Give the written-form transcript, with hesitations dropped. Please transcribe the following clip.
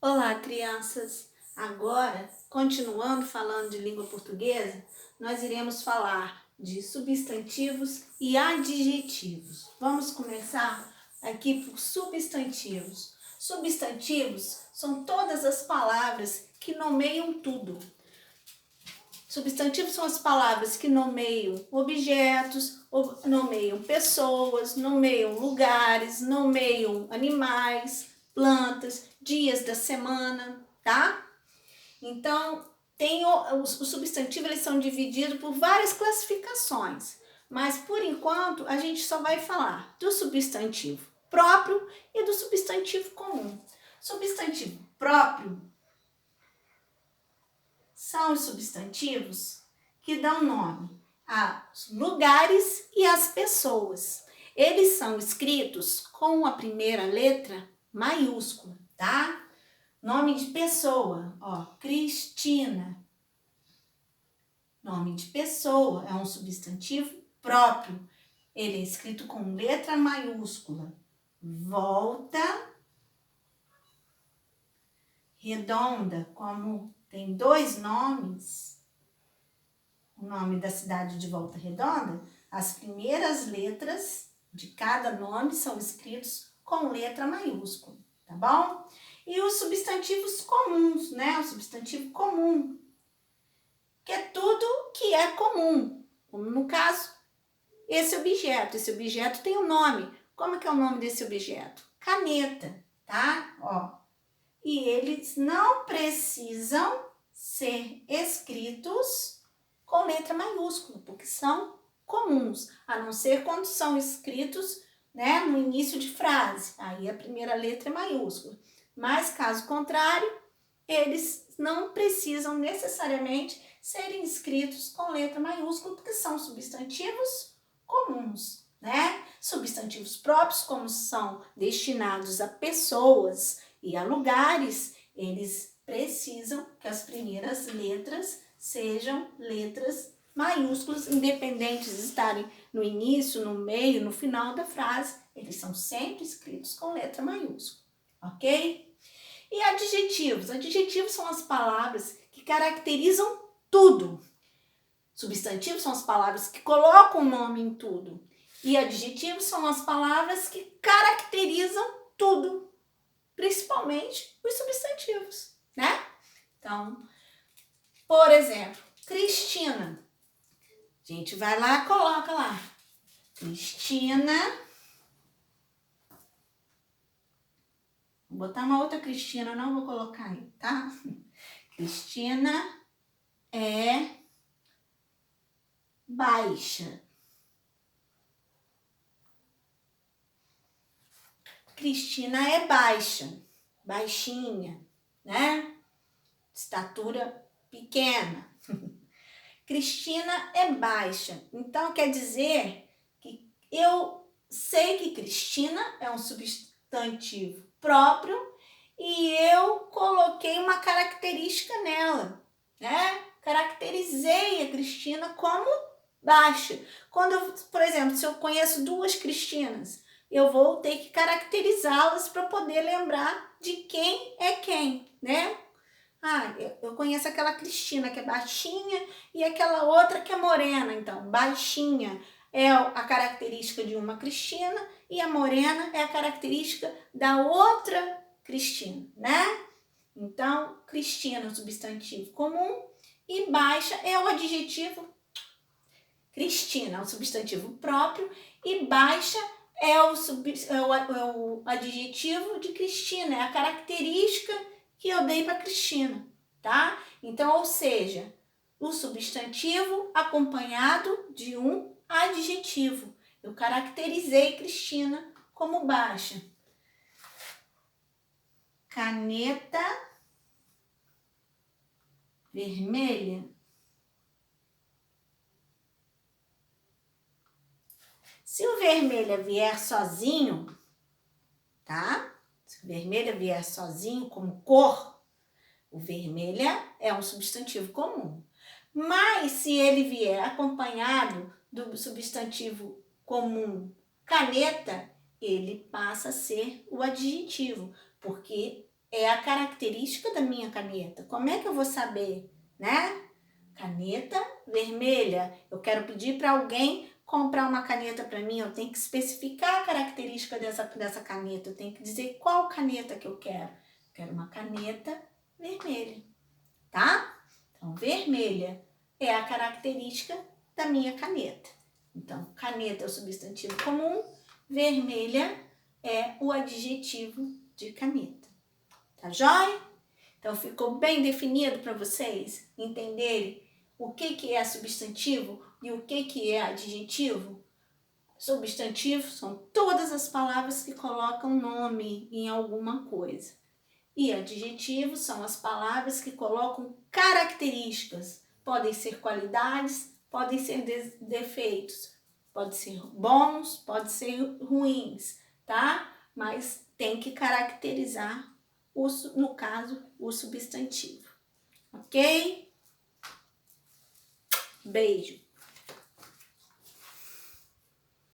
Olá, crianças! Agora, continuando falando de língua portuguesa, nós iremos falar de substantivos e adjetivos. Vamos começar aqui por substantivos. Substantivos são todas as palavras que nomeiam tudo. Substantivos são as palavras que nomeiam objetos, nomeiam pessoas, nomeiam lugares, nomeiam animais, plantas, dias da semana, tá? Então, os substantivos eles são divididos por várias classificações, mas por enquanto a gente só vai falar do substantivo próprio e do substantivo comum. Substantivo próprio são os substantivos que dão nome aos lugares e às pessoas. Eles são escritos com a primeira letra maiúscula, tá? Nome de pessoa, ó, Cristina. Nome de pessoa é um substantivo próprio. Ele é escrito com letra maiúscula. Volta Redonda, como tem dois nomes, o nome da cidade de Volta Redonda, as primeiras letras de cada nome são escritos com letra maiúscula, tá bom? E os substantivos comuns, né? O substantivo comum, que é tudo que é comum. Como no caso, esse objeto. Esse objeto tem um nome. Como que é o nome desse objeto? Caneta, tá? Ó. E eles não precisam ser escritos com letra maiúscula, porque são comuns, a não ser quando são escritos, né, no início de frase. Aí a primeira letra é maiúscula. Mas, caso contrário, eles não precisam necessariamente serem escritos com letra maiúscula, porque são substantivos comuns, né? Substantivos próprios, como são destinados a pessoas e a lugares, eles precisam que as primeiras letras sejam letras maiúsculas, independentes de estarem no início, no meio, no final da frase, eles são sempre escritos com letra maiúscula, ok? E adjetivos? Adjetivos são as palavras que caracterizam tudo. Substantivos são as palavras que colocam o nome em tudo. E adjetivos são as palavras que caracterizam tudo, principalmente os substantivos, né? Então, por exemplo, Cristina. A gente vai lá, coloca lá. Cristina. Vou botar uma outra Cristina, não vou colocar aí, tá? Cristina é baixa. Cristina é baixa, baixinha, né? Estatura pequena. Cristina é baixa. Então, quer dizer que eu sei que Cristina é um substantivo próprio e eu coloquei uma característica nela, né? Caracterizei a Cristina como baixa. Quando eu, por exemplo, se eu conheço duas Cristinas, eu vou ter que caracterizá-las para poder lembrar de quem é quem, né? Ah, eu conheço aquela Cristina que é baixinha e aquela outra que é morena. Então, baixinha é a característica de uma Cristina e a morena é a característica da outra Cristina, né? Então, Cristina é o substantivo comum e baixa é o adjetivo. Cristina é o substantivo próprio e baixa é o adjetivo de Cristina, é a característica que eu dei para Cristina, tá? Então, ou seja, o substantivo acompanhado de um adjetivo. Eu caracterizei Cristina como baixa. Caneta vermelha. Se o vermelho vier sozinho, tá? Se o vermelho vier sozinho como cor, o vermelha é um substantivo comum. Mas se ele vier acompanhado do substantivo comum caneta, ele passa a ser o adjetivo, porque é a característica da minha caneta. Como é que eu vou saber, né? Caneta vermelha. Eu quero pedir para alguém comprar uma caneta para mim, eu tenho que especificar a característica dessa caneta. Eu tenho que dizer qual caneta que eu quero. Eu quero uma caneta vermelha, tá? Então, vermelha é a característica da minha caneta. Então, caneta é o substantivo comum, vermelha é o adjetivo de caneta. Tá jóia? Então, ficou bem definido para vocês entenderem o que é substantivo e o que é adjetivo? Substantivo são todas as palavras que colocam nome em alguma coisa. E adjetivos são as palavras que colocam características. Podem ser qualidades, podem ser defeitos. Pode ser bons, pode ser ruins, tá? Mas tem que caracterizar, no caso, o substantivo. Ok? Beijo!